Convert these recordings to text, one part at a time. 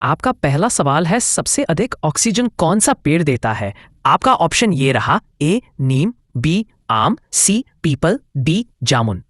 आपका पहला सवाल है, सबसे अधिक ऑक्सीजन कौन सा पेड़ देता है? आपका ऑप्शन ये रहा, ए नीम, बी आम, सी पीपल, डी जामुन।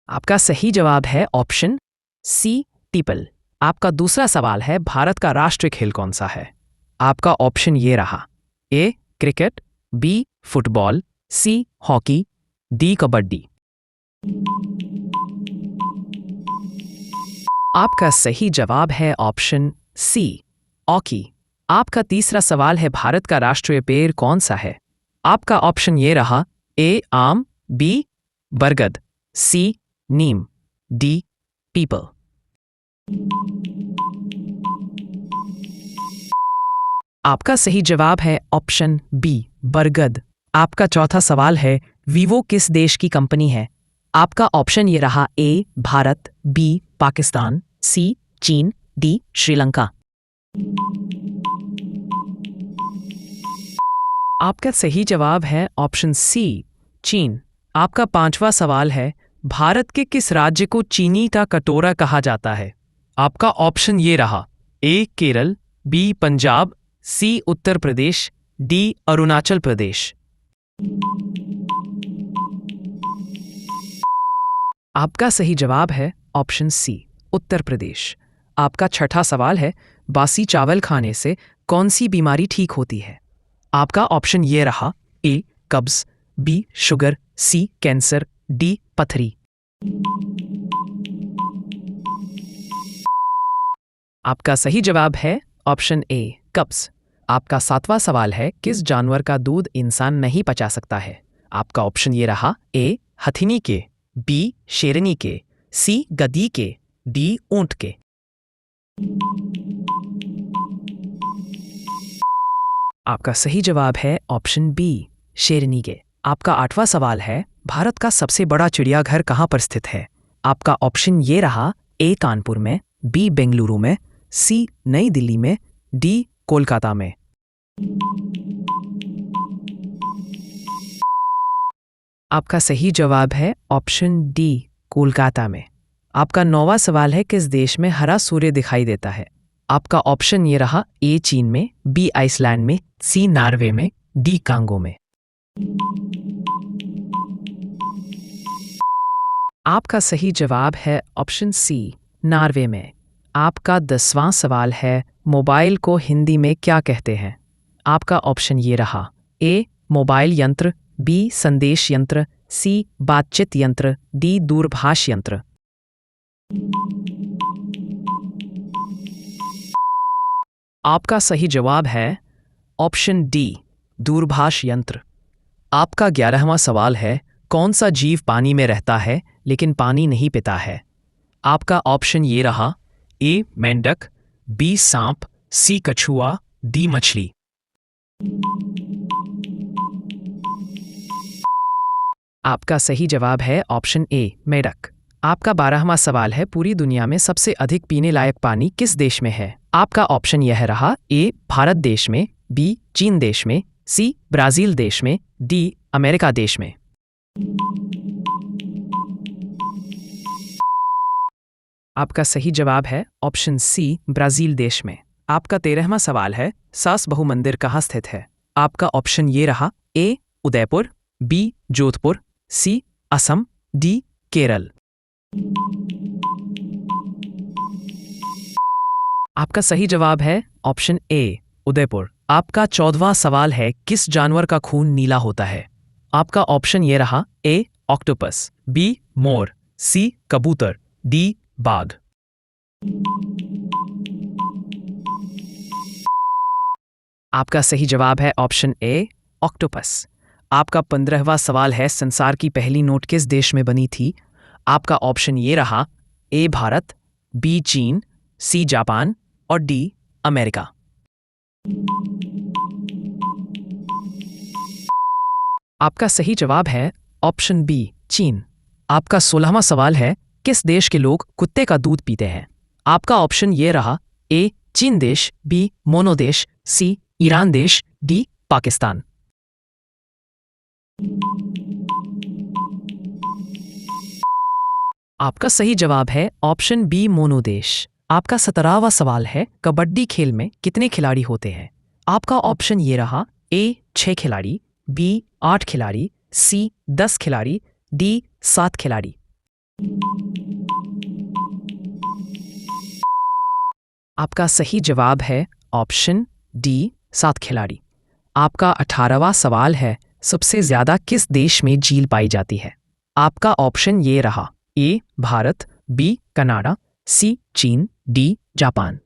आपका सही जवाब है ऑप्शन सी पीपल। आपका दूसरा सवाल है, भारत का राष्ट्रीय खेल कौन सा है? आपका ऑप्शन ये रहा, A cricket, B football, C hockey, D kabaddi. आपका सही जवाब है ऑप्शन सी हॉकी। आपका तीसरा सवाल है, भारत का राष्ट्रीय पेड़ कौन सा है? आपका ऑप्शन ये रहा, ए आम, बी बरगद, सी नीम, डी पीपल। आपका सही जवाब है ऑप्शन बी बरगद। आपका चौथा सवाल है, वीवो किस देश की कंपनी है? आपका ऑप्शन ये रहा, ए भारत, बी पाकिस्तान, सी चीन, डी श्रीलंका। आपका सही जवाब है ऑप्शन सी चीन। आपका पांचवा सवाल है, भारत के किस राज्य को चीनी का कटोरा कहा जाता है? आपका ऑप्शन ये रहा, ए केरल, बी पंजाब, सी उत्तर प्रदेश, डी अरुणाचल प्रदेश। आपका सही जवाब है ऑप्शन सी उत्तर प्रदेश। आपका छठा सवाल है, बासी चावल खाने से कौन सी बीमारी ठीक होती है? आपका ऑप्शन ये रहा, ए कब्ज, बी शुगर, सी कैंसर, डी पथरी। आपका सही जवाब है ऑप्शन ए कब्ज। आपका सातवां सवाल है, किस जानवर का दूध इंसान नहीं पचा सकता है? आपका ऑप्शन ये रहा, ए हथिनी के, बी शेरनी के, सी गधी के, डी ऊंट के। आपका सही जवाब है ऑप्शन बी शेरनी के। आपका आठवां सवाल है, भारत का सबसे बड़ा चिड़ियाघर कहाँ पर स्थित है? आपका ऑप्शन ये रहा, ए कानपुर में, बी बेंगलुरु में, सी नई दिल्ली में, डी कोलकाता में। आपका सही जवाब है ऑप्शन डी कोलकाता में। आपका नौवां सवाल है, किस देश में हरा सूर्य दिखाई देता है? आपका ऑप्शन ये रहा, ए चीन में, बी आइसलैंड में, सी नॉर्वे में, डी कांगो में। आपका सही जवाब है ऑप्शन सी नॉर्वे में। आपका 10वां सवाल है, मोबाइल को हिंदी में क्या कहते हैं? आपका ऑप्शन ये रहा, ए मोबाइल यंत्र, बी संदेश यंत्र, सी बातचीत यंत्र, डी दूरभाष यंत्र। आपका सही जवाब है ऑप्शन डी दूरभाष यंत्र। आपका 11वां सवाल है, कौन सा जीव पानी में रहता है लेकिन पानी नहीं पीता है? आपका ऑप्शन ये रहा, ए मेंढक, बी सांप, सी कछुआ, डी मछली। आपका सही जवाब है ऑप्शन ए मेंढक। आपका 12वां सवाल है, पूरी दुनिया में सबसे अधिक पीने लायक पानी किस देश में है? आपका ऑप्शन यह रहा, ए भारत देश में, बी चीन देश में, सी ब्राजील देश में, डी अमेरिका देश में। आपका सही जवाब है ऑप्शन सी ब्राजील देश में। आपका 13वां सवाल है, सास बहु मंदिर कहाँ स्थित है? आपका ऑप्शन ये रहा, ए उदयपुर, बी जोधपुर, सी असम, डी केरल। आपका सही जवाब है ऑप्शन ए उदयपुर। आपका 14वां सवाल है, किस जानवर का खून नीला होता है? आपका ऑप्शन ये रहा, ए ऑक्टोपस, बी मोर, सी कबूतर, डी बाघ। आपका सही जवाब है ऑप्शन ए ऑक्टोपस। आपका 15वां सवाल है, संसार की पहली नोट किस देश में बनी थी? आपका ऑप्शन ये रहा, ए भारत, बी चीन, सी जापान और डी अमेरिका। आपका सही जवाब है ऑप्शन बी चीन। आपका 16वां सवाल है, किस देश के लोग कुत्ते का दूध पीते हैं? आपका ऑप्शन ये रहा, ए चीन देश, बी मोनो देश, सी ईरान देश, डी पाकिस्तान। आपका सही जवाब है ऑप्शन बी मोनोदेश। आपका 17वां सवाल है कबड्डी खेल में कितने खिलाड़ी होते हैं। आपका ऑप्शन ये रहा ए 6 खिलाड़ी, बी 8 खिलाड़ी, सी 10 खिलाड़ी, डी 7 खिलाड़ी। आपका सही जवाब है ऑप्शन डी 7 खिलाड़ी। आपका 18वां सवाल है सबसे ज्यादा किस देश में झील पाई जाती है। आपका ऑप्शन ये रहा ए भारत, बी कनाडा, सी चीन, डी जापान।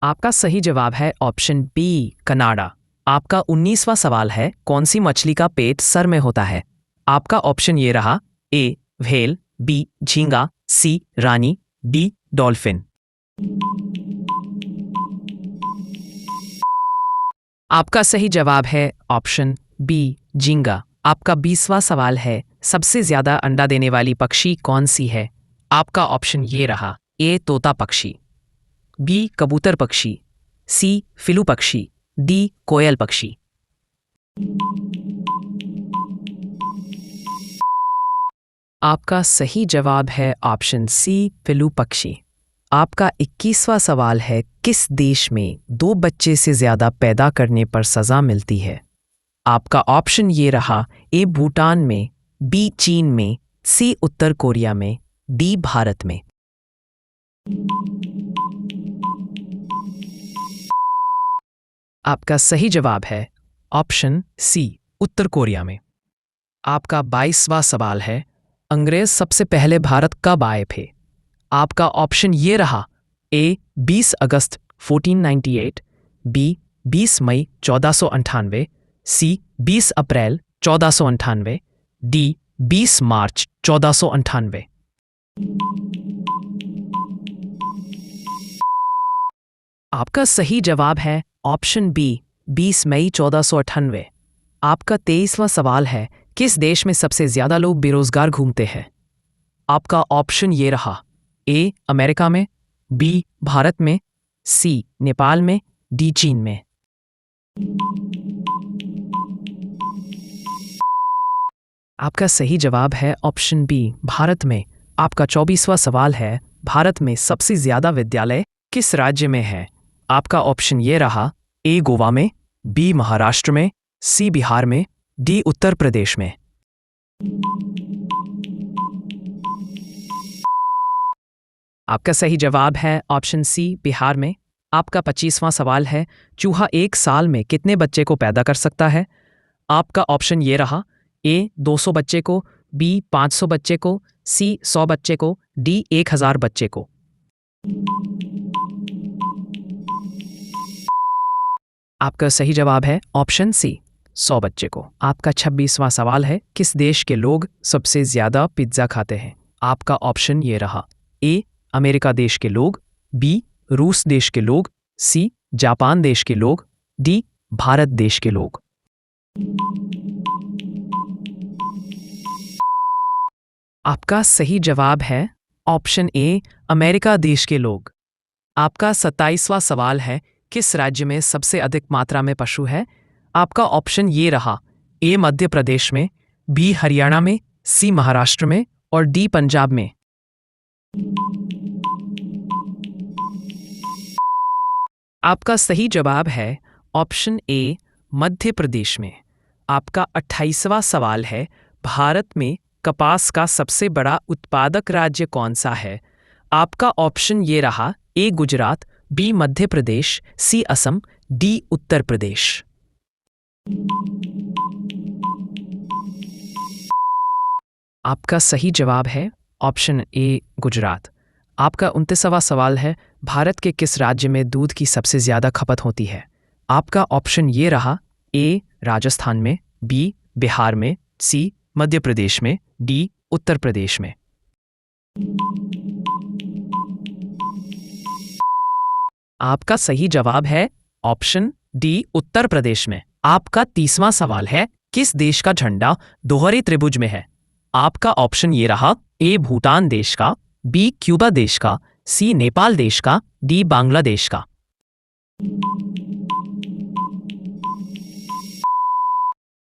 आपका सही जवाब है ऑप्शन बी कनाडा। आपका 19वां सवाल है कौन सी मछली का पेट सर में होता है। आपका ऑप्शन ये रहा ए व्हेल, बी झींगा, सी रानी, डी डॉल्फिन। आपका सही जवाब है ऑप्शन बी झींगा। आपका 20वां सवाल है सबसे ज्यादा अंडा देने वाली पक्षी कौन सी है। आपका ऑप्शन ये रहा ए तोता पक्षी, बी कबूतर पक्षी, सी फिलू पक्षी, डी कोयल पक्षी। आपका सही जवाब है ऑप्शन सी फिलू पक्षी। आपका 21वां सवाल है किस देश में 2 बच्चे से ज्यादा पैदा करने पर सजा मिलती है। आपका ऑप्शन ये रहा ए भूटान में, बी चीन में, सी उत्तर कोरिया में, डी भारत में। आपका सही जवाब है ऑप्शन सी उत्तर कोरिया में। आपका 22वां सवाल है अंग्रेज सबसे पहले भारत कब आए थे। आपका ऑप्शन ये रहा ए 20 अगस्त 1498, बी 20 मई 1498, सी 20 अप्रैल 1498, डी 20 मार्च 1498। आपका सही जवाब है ऑप्शन बी 20 मई 1498। आपका 23वां सवाल है किस देश में सबसे ज्यादा लोग बेरोजगार घूमते हैं। आपका ऑप्शन ये रहा ए अमेरिका में, बी भारत में, सी नेपाल में, डी चीन में। आपका सही जवाब है ऑप्शन बी भारत में। आपका 24वां सवाल है भारत में सबसे ज्यादा विद्यालय किस राज्य में है। आपका ऑप्शन ये रहा ए गोवा में, बी महाराष्ट्र में, सी बिहार में, डी उत्तर प्रदेश में। आपका सही जवाब है ऑप्शन सी बिहार में। आपका 25वां सवाल है चूहा 1 साल में कितने बच्चे को पैदा कर सकता है। आपका ऑप्शन ये रहा ए 200 बच्चे को, बी 500 बच्चे को, सी 100 बच्चे को, डी 1000 बच्चे को। आपका सही जवाब है ऑप्शन सी 100 बच्चे को। आपका 26वां सवाल है किस देश के लोग सबसे ज्यादा पिज्जा खाते हैं। आपका ऑप्शन ये रहा ए अमेरिका देश के लोग, बी रूस देश के लोग, सी जापान देश के लोग, डी भारत देश के लोग। आपका सही जवाब है ऑप्शन ए अमेरिका देश के लोग। आपका 27वां सवाल है किस राज्य में सबसे अधिक मात्रा में पशु है। आपका ऑप्शन ये रहा ए मध्य प्रदेश में, बी हरियाणा में, सी महाराष्ट्र में और डी पंजाब में। आपका सही जवाब है ऑप्शन ए मध्य प्रदेश में। आपका 28वां सवाल है भारत में कपास का सबसे बड़ा उत्पादक राज्य कौन सा है। आपका ऑप्शन ये रहा ए गुजरात, बी मध्य प्रदेश, सी असम, डी उत्तर प्रदेश। आपका सही जवाब है ऑप्शन ए गुजरात। आपका 29वां सवाल है भारत के किस राज्य में दूध की सबसे ज्यादा खपत होती है। आपका ऑप्शन ये रहा ए राजस्थान में, बी बिहार में, सी मध्य प्रदेश में, डी उत्तर प्रदेश में। आपका सही जवाब है ऑप्शन डी उत्तर प्रदेश में। आपका 30वां सवाल है किस देश का झंडा दोहरे त्रिभुज में है। आपका ऑप्शन ये रहा ए भूटान देश का, बी क्यूबा देश का, सी नेपाल देश का, डी बांग्लादेश का।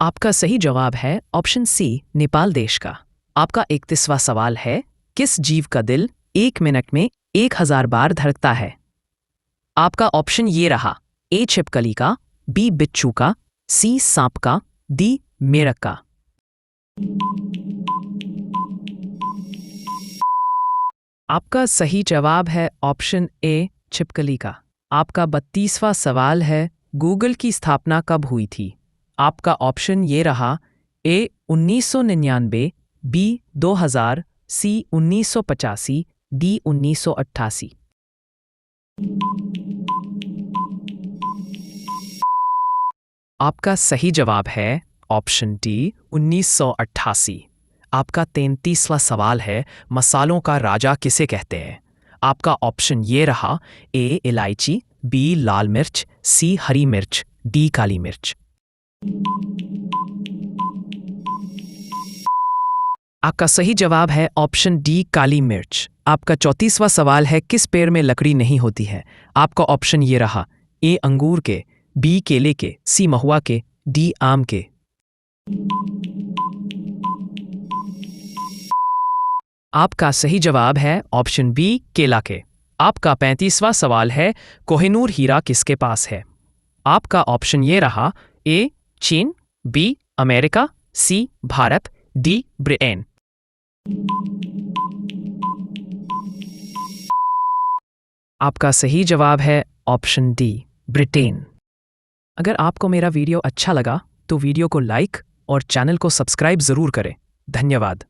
आपका सही जवाब है ऑप्शन सी, नेपाल देश का। आपका 31वां सवाल है, किस जीव का दिल 1 मिनट में 1000 बार धड़कता है? आपका ऑप्शन ये रहा, ए छिपकली का, बी बिच्छू का, सी सांप का, डी मेढक का। आपका सही जवाब है ऑप्शन ए, छिपकली का। आपका 32वां सवाल है, गूगल की स्थापना कब हुई थी? आपका ऑप्शन ये रहा, ए 1999, बी 2000, सी 1985, डी 1988। आपका सही जवाब है ऑप्शन डी, 1988। आपका 33वां सवाल है, मसालों का राजा किसे कहते हैं? आपका ऑप्शन ये रहा, ए इलायची, बी लाल मिर्च, सी हरी मिर्च, डी काली मिर्च। आपका सही जवाब है ऑप्शन डी, काली मिर्च। आपका 34वां सवाल है, किस पेड़ में लकड़ी नहीं होती है? आपका ऑप्शन ये रहा, ए अंगूर के, बी केले के, सी महुआ के, डी आम के। आपका सही जवाब है ऑप्शन बी, केला के। आपका 35वां सवाल है, कोहिनूर हीरा किसके पास है? आपका ऑप्शन ये रहा, ए चीन, बी अमेरिका, सी भारत, डी ब्रिटेन। आपका सही जवाब है ऑप्शन डी, ब्रिटेन। अगर आपको मेरा वीडियो अच्छा लगा तो वीडियो को लाइक और चैनल को सब्सक्राइब ज़रूर करें। धन्यवाद।